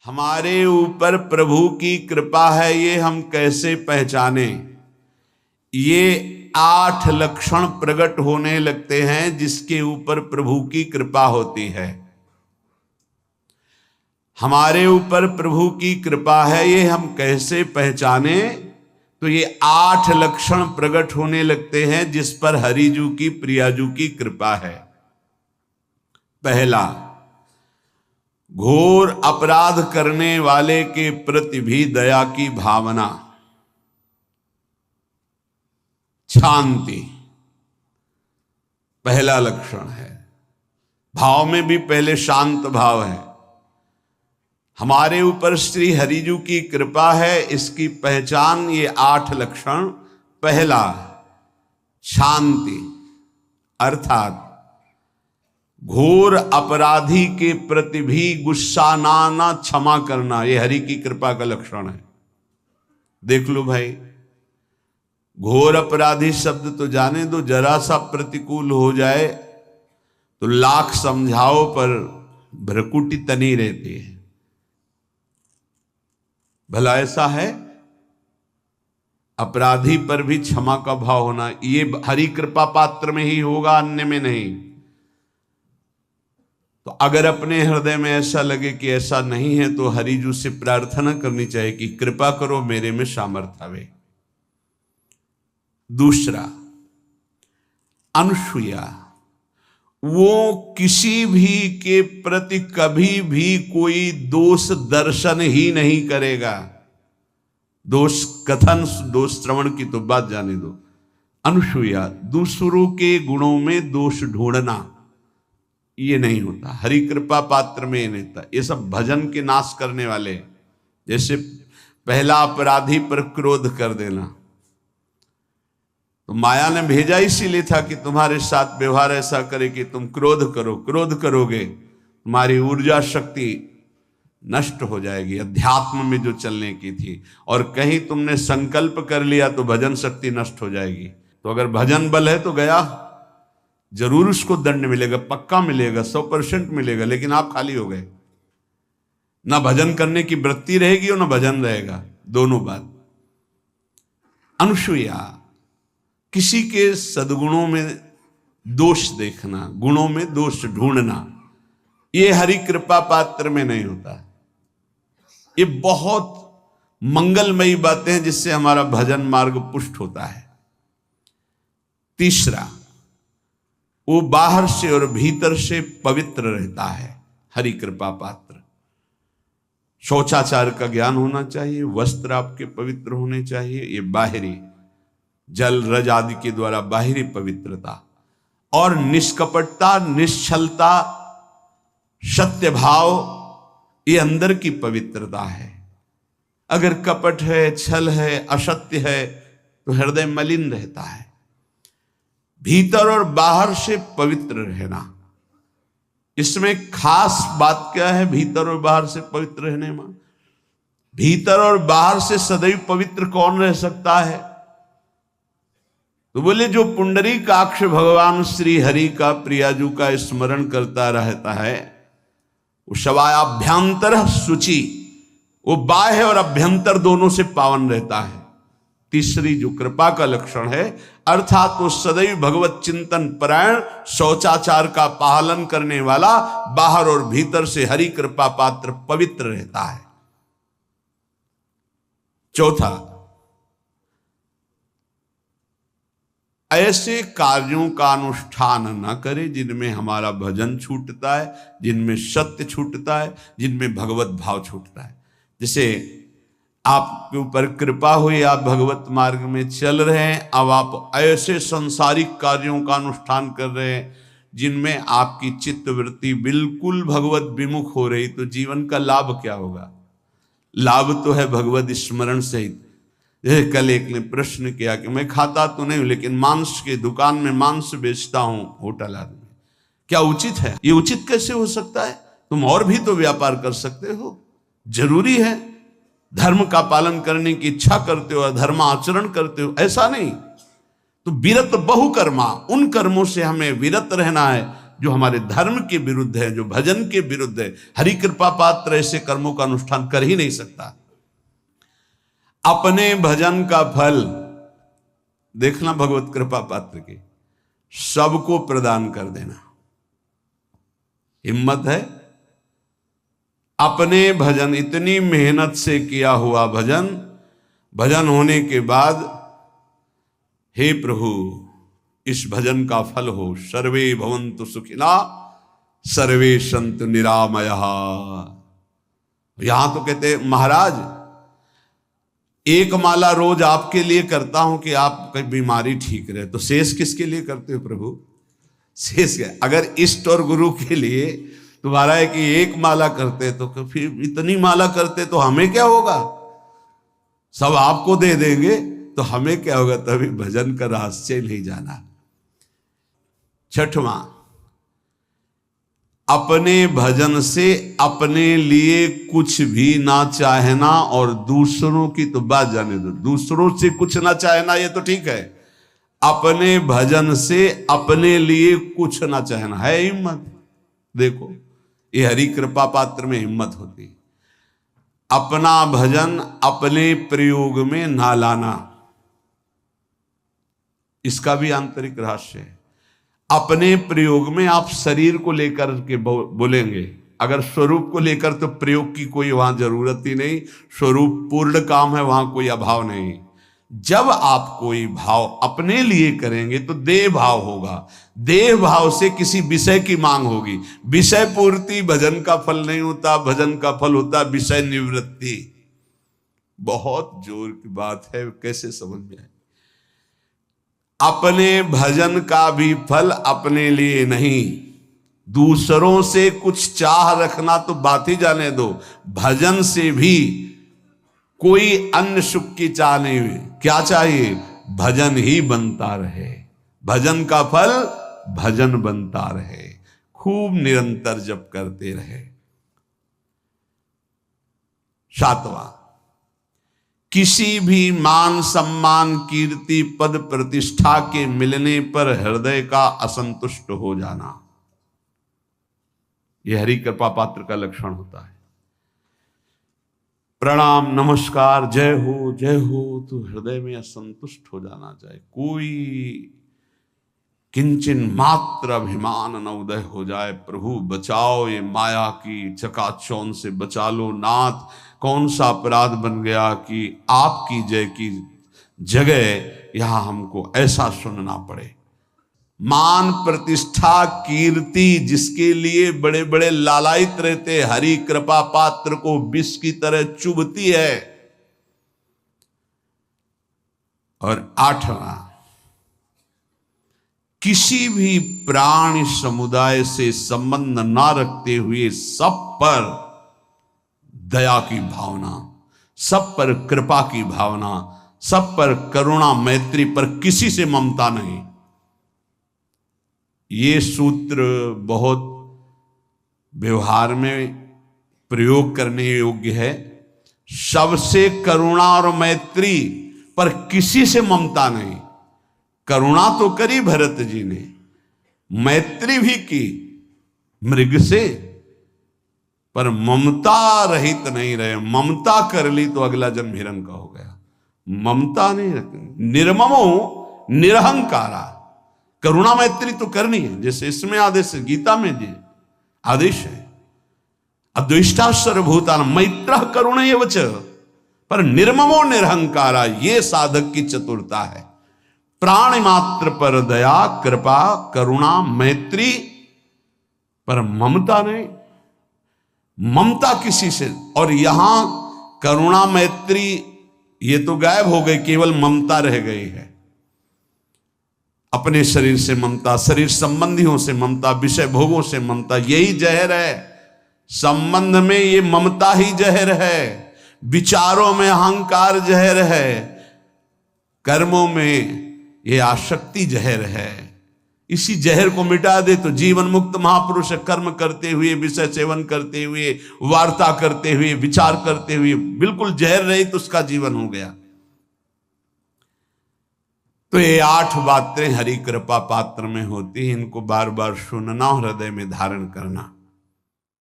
हमारे ऊपर प्रभु की कृपा है ये हम कैसे पहचाने। ये 8 लक्षण प्रकट होने लगते हैं जिसके ऊपर प्रभु की कृपा होती है। हमारे ऊपर प्रभु की कृपा है ये हम कैसे पहचाने, तो ये 8 लक्षण प्रकट होने लगते हैं जिस पर हरिजू की प्रियाजू की कृपा है। पहला, घोर अपराध करने वाले के प्रति भी दया की भावना, शांति पहला लक्षण है। भाव में भी पहले शांत भाव है। हमारे ऊपर श्री हरिजू की कृपा है, इसकी पहचान ये 8 लक्षण। पहला, शांति, अर्थात घोर अपराधी के प्रति भी गुस्सा ना क्षमा करना, ये हरि की कृपा का लक्षण है। देख लो भाई, घोर अपराधी शब्द तो जाने दो, जरा सा प्रतिकूल हो जाए तो लाख समझाओ पर भ्रकुटी तनी रहती है। भला ऐसा है? अपराधी पर भी क्षमा का भाव होना, ये हरि कृपा पात्र में ही होगा, अन्य में नहीं। तो अगर अपने हृदय में ऐसा लगे कि ऐसा नहीं है तो हरिजू से प्रार्थना करनी चाहिए कि कृपा करो, मेरे में सामर्थ्य आवे। दूसरा, अनुसूया, वो किसी भी के प्रति कभी भी कोई दोष दर्शन ही नहीं करेगा। दोष कथन, दोष श्रवण की तो बात जाने दो। अनुसूया, दूसरों के गुणों में दोष ढूंढना, ये नहीं होता। हरि कृपा पात्र में ये नहीं होता। ये सब भजन के नाश करने वाले। जैसे पहला अपराधी पर क्रोध कर देना, तो माया ने भेजा इसीलिए था कि तुम्हारे साथ व्यवहार ऐसा करे कि तुम क्रोध करो। क्रोध करोगे तुम्हारी ऊर्जा शक्ति नष्ट हो जाएगी, अध्यात्म में जो चलने की थी। और कहीं तुमने संकल्प कर लिया तो भजन शक्ति नष्ट हो जाएगी। तो अगर भजन बल है तो गया, जरूर उसको दंड मिलेगा, पक्का मिलेगा, 100% मिलेगा, लेकिन आप खाली हो गए। ना भजन करने की वृत्ति रहेगी और ना भजन रहेगा, दोनों बात। अनुसूया, किसी के सद्गुणों में दोष देखना, गुणों में दोष ढूंढना, ये हरि कृपा पात्र में नहीं होता। ये बहुत मंगलमयी बातें हैं जिससे हमारा भजन मार्ग पुष्ट होता है। तीसरा, वो बाहर से और भीतर से पवित्र रहता है, हरि कृपा पात्र। शौचाचार का ज्ञान होना चाहिए, वस्त्र आपके पवित्र होने चाहिए, ये बाहरी जल रज आदि के द्वारा बाहरी पवित्रता। और निष्कपटता, निश्चलता, सत्य भाव, ये अंदर की पवित्रता है। अगर कपट है, छल है, असत्य है तो हृदय मलिन रहता है। भीतर और बाहर से पवित्र रहना, इसमें खास बात क्या है? भीतर और बाहर से पवित्र रहने में, भीतर और बाहर से सदैव पवित्र कौन रह सकता है? तो बोले जो पुंडरीकाक्ष भगवान श्री हरि का प्रियाजू का स्मरण करता रहता है, वो शवायाभ्यंतर शुचि, वो बाह्य और अभ्यंतर दोनों से पावन रहता है। तीसरी जो कृपा का लक्षण है, अर्थात वो सदैव भगवत चिंतन परायण, शौचाचार का पालन करने वाला, बाहर और भीतर से हरि कृपा पात्र पवित्र रहता है। चौथा, ऐसे कार्यों का अनुष्ठान न करे जिनमें हमारा भजन छूटता है, जिनमें सत्य छूटता है, जिनमें भगवत भाव छूटता है। जैसे आपके ऊपर कृपा हुई, आप भगवत मार्ग में चल रहे हैं, अब आप ऐसे संसारिक कार्यों का अनुष्ठान कर रहे हैं जिनमें आपकी चित्तवृत्ति बिल्कुल भगवत विमुख हो रही, तो जीवन का लाभ क्या होगा? लाभ तो है भगवत स्मरण सहित। कल एक ने प्रश्न किया कि मैं खाता तो नहीं हूं लेकिन मांस की दुकान में मांस बेचता हूं, होटल आदमी, क्या उचित है? ये उचित कैसे हो सकता है? तुम और भी तो व्यापार कर सकते हो। जरूरी है धर्म का पालन करने की इच्छा करते हो, धर्म आचरण करते हो, ऐसा नहीं। तो विरत बहुकर्मा, उन कर्मों से हमें विरत रहना है जो हमारे धर्म के विरुद्ध है, जो भजन के विरुद्ध है। हरि कृपा पात्र ऐसे कर्मों का अनुष्ठान कर ही नहीं सकता। अपने भजन का फल देखना भगवत कृपा पात्र के, सबको प्रदान कर देना। हिम्मत है? अपने भजन, इतनी मेहनत से किया हुआ भजन, भजन होने के बाद हे प्रभु इस भजन का फल हो, सर्वे भवन्तु सुखिना सर्वे सन्तु निरामयः। यहां तो कहते महाराज एक माला रोज आपके लिए करता हूं कि आपकी बीमारी ठीक रहे, तो शेष किसके लिए करते हो प्रभु? शेष क्या? अगर इष्ट और गुरु के लिए तुम्हारा है कि एक माला करते तो फिर इतनी माला करते तो हमें क्या होगा? सब आपको दे देंगे तो हमें क्या होगा? तभी भजन का रहस्य नहीं जाना। छठवां, अपने भजन से अपने लिए कुछ भी ना चाहना, और दूसरों की तो बात जाने दो, दूसरों से कुछ ना चाहना ये तो ठीक है, अपने भजन से अपने लिए कुछ ना चाहना है हिम्मत। देखो ये हरि कृपा पात्र में हिम्मत होती है। अपना भजन अपने प्रयोग में ना लाना, इसका भी आंतरिक रहस्य है। अपने प्रयोग में आप शरीर को लेकर के बोलेंगे, अगर स्वरूप को लेकर तो प्रयोग की कोई वहां जरूरत ही नहीं, स्वरूप पूर्ण काम है, वहां कोई अभाव नहीं। जब आप कोई भाव अपने लिए करेंगे तो देह भाव होगा, देह भाव से किसी विषय की मांग होगी। विषय पूर्ति भजन का फल नहीं होता, भजन का फल होता विषय निवृत्ति। बहुत जोर की बात है, कैसे समझ में आए? अपने भजन का भी फल अपने लिए नहीं, दूसरों से कुछ चाह रखना तो बात ही जाने दो, भजन से भी कोई अन्य सुख की चाह नहीं हुई। क्या चाहिए? भजन ही बनता रहे, भजन का फल भजन बनता रहे, खूब निरंतर जप करते रहे। सातवां, किसी भी मान सम्मान कीर्ति पद प्रतिष्ठा के मिलने पर हृदय का असंतुष्ट हो जाना, यह हरि कृपा पात्र का लक्षण होता है। प्रणाम नमस्कार जय हो तो हृदय में असंतुष्ट हो जाना चाहिए। कोई किंचन मात्र अभिमान न उदय हो जाए। प्रभु बचाओ, ये माया की चकाचौंध से बचा लो नाथ। कौन सा अपराध बन गया कि आपकी जय की जगह यहां हमको ऐसा सुनना पड़े। मान प्रतिष्ठा कीर्ति जिसके लिए बड़े बड़े लालायित रहते, हरि कृपा पात्र को विष की तरह चुभती है। और आठवां, किसी भी प्राणी समुदाय से संबंध ना रखते हुए सब पर दया की भावना, सब पर कृपा की भावना, सब पर करुणा मैत्री, पर किसी से ममता नहीं। ये सूत्र बहुत व्यवहार में प्रयोग करने योग्य है। सबसे करुणा और मैत्री, पर किसी से ममता नहीं। करुणा तो करी भरत जी ने, मैत्री भी की मृग से, पर ममता रहित नहीं रहे। ममता कर ली तो अगला जन्म हिरण का हो गया। ममता नहीं रखनी। निर्ममो निरहंकारा, करुणा मैत्री तो करनी है, जैसे इसमें आदेश है, गीता में जी आदेश है, अद्वेष्टा सर्वभूतान मैत्र करुण एवच, पर निर्ममो निरहंकारा, ये साधक की चतुरता है। प्राण मात्र पर दया कृपा करुणा मैत्री, पर ममता नहीं। ममता किसी से, और यहां करुणा मैत्री ये तो गायब हो गई, केवल ममता रह गई है। अपने शरीर से ममता, शरीर संबंधियों से ममता, विषय भोगों से ममता, यही जहर है। संबंध में ये ममता ही जहर है, विचारों में अहंकार जहर है, कर्मों में ये आसक्ति जहर है। इसी जहर को मिटा दे तो जीवन मुक्त महापुरुष कर्म करते हुए, विषय सेवन करते हुए, वार्ता करते हुए, विचार करते हुए, बिल्कुल जहर रहित उसका जीवन हो गया। तो ये 8 बातें हरि कृपा पात्र में होती हैं, इनको बार बार सुनना और हृदय में धारण करना।